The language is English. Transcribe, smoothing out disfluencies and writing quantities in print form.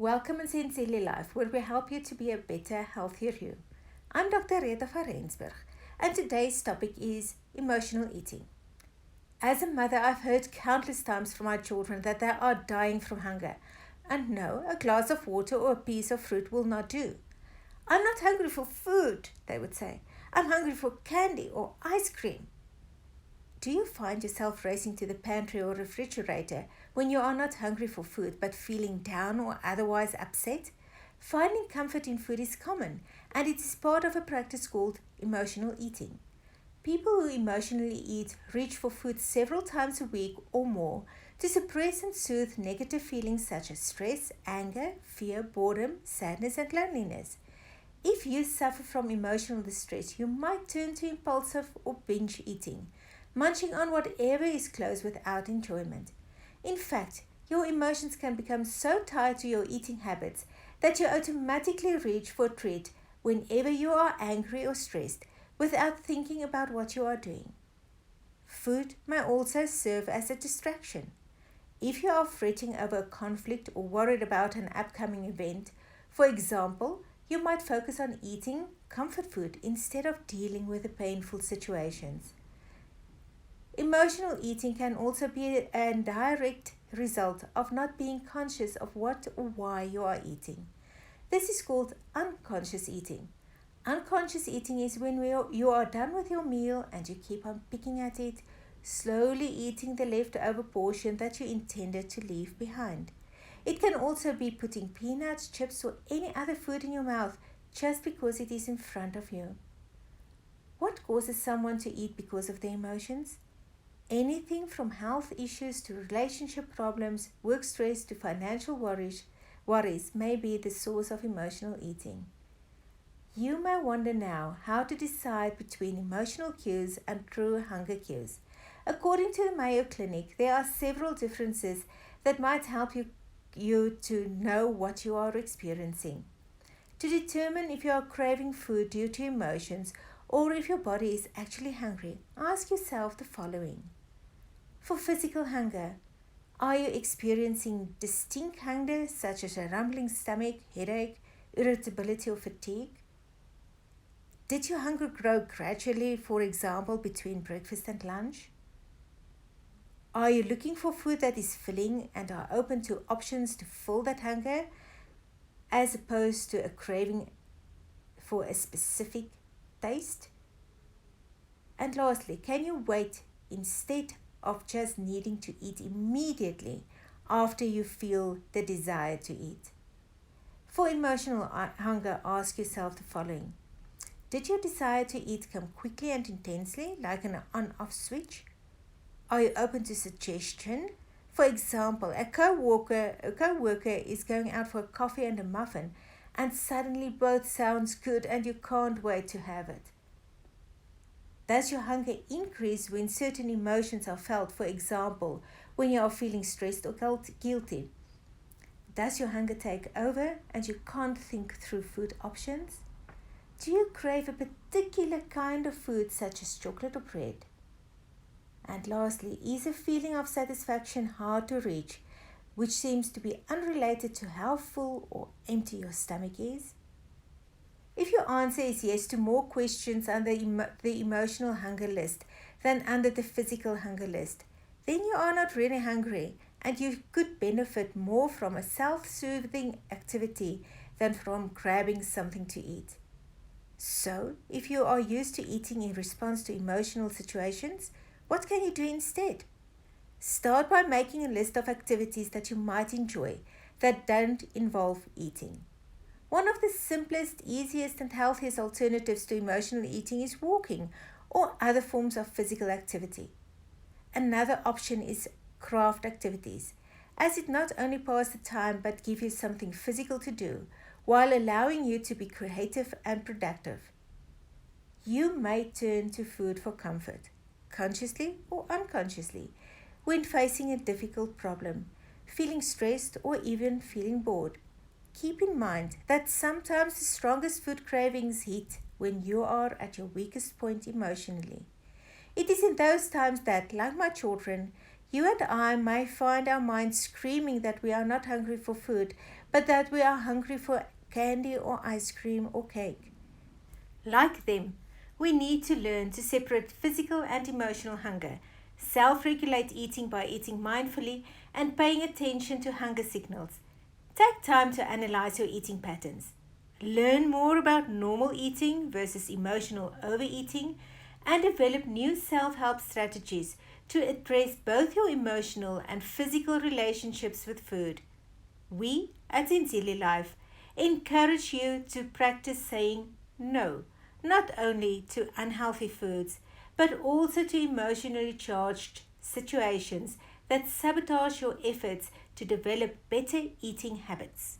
Welcome in Zenzile Life, where we help you to be a better, healthier you. I'm Dr. Rita van Rensburg, and today's topic is emotional eating. As a mother, I've heard countless times from my children that they are dying from hunger. And no, a glass of water or a piece of fruit will not do. I'm not hungry for food, they would say. I'm hungry for candy or ice cream. Do you find yourself racing to the pantry or refrigerator when you are not hungry for food but feeling down or otherwise upset? Finding comfort in food is common, and it is part of a practice called emotional eating. People who emotionally eat reach for food several times a week or more to suppress and soothe negative feelings such as stress, anger, fear, boredom, sadness, and loneliness. If you suffer from emotional distress, you might turn to impulsive or binge eating, munching on whatever is close without enjoyment. In fact, your emotions can become so tied to your eating habits that you automatically reach for a treat whenever you are angry or stressed without thinking about what you are doing. Food may also serve as a distraction. If you are fretting over a conflict or worried about an upcoming event, for example, you might focus on eating comfort food instead of dealing with the painful situations. Emotional eating can also be a direct result of not being conscious of what or why you are eating. This is called unconscious eating. Unconscious eating is when you are done with your meal and you keep on picking at it, slowly eating the leftover portion that you intended to leave behind. It can also be putting peanuts, chips, or any other food in your mouth just because it is in front of you. What causes someone to eat because of their emotions? Anything from health issues to relationship problems, work stress to financial worries may be the source of emotional eating. You may wonder now how to decide between emotional cues and true hunger cues. According to the Mayo Clinic, there are several differences that might help you to know what you are experiencing. To determine if you are craving food due to emotions or if your body is actually hungry, ask yourself the following. For physical hunger, are you experiencing distinct hunger such as a rumbling stomach, headache, irritability or fatigue? Did your hunger grow gradually, for example, between breakfast and lunch? Are you looking for food that is filling and are open to options to fill that hunger as opposed to a craving for a specific taste? And lastly, can you wait instead of just needing to eat immediately after you feel the desire to eat? For emotional hunger, ask yourself the following. Did your desire to eat come quickly and intensely, like an on-off switch? Are you open to suggestion? For example, a co-worker is going out for a coffee and a muffin, and suddenly both sounds good and you can't wait to have it. Does your hunger increase when certain emotions are felt, for example, when you are feeling stressed or guilty? Does your hunger take over and you can't think through food options? Do you crave a particular kind of food such as chocolate or bread? And lastly, is a feeling of satisfaction hard to reach, which seems to be unrelated to how full or empty your stomach is? If your answer is yes to more questions under the emotional hunger list than under the physical hunger list, then you are not really hungry and you could benefit more from a self-soothing activity than from grabbing something to eat. So, if you are used to eating in response to emotional situations, what can you do instead? Start by making a list of activities that you might enjoy that don't involve eating. One of the simplest, easiest, and healthiest alternatives to emotional eating is walking or other forms of physical activity. Another option is craft activities, as it not only pass the time but give you something physical to do while allowing you to be creative and productive. You may turn to food for comfort, consciously or unconsciously, when facing a difficult problem, feeling stressed, or even feeling bored. Keep in mind that sometimes the strongest food cravings hit when you are at your weakest point emotionally. It is in those times that, like my children, You and I may find our minds screaming that we are not hungry for food, but that we are hungry for candy or ice cream or cake. Like them, we need to learn to separate physical and emotional hunger, self regulate eating by eating mindfully, and paying attention to hunger signals. Take time to analyze your eating patterns. Learn more about normal eating versus emotional overeating, and develop new self help strategies to address both your emotional and physical relationships with food. We at Zenzile Life encourage you to practice saying no, not only to unhealthy foods, but also to emotionally charged situations that sabotage your efforts to develop better eating habits.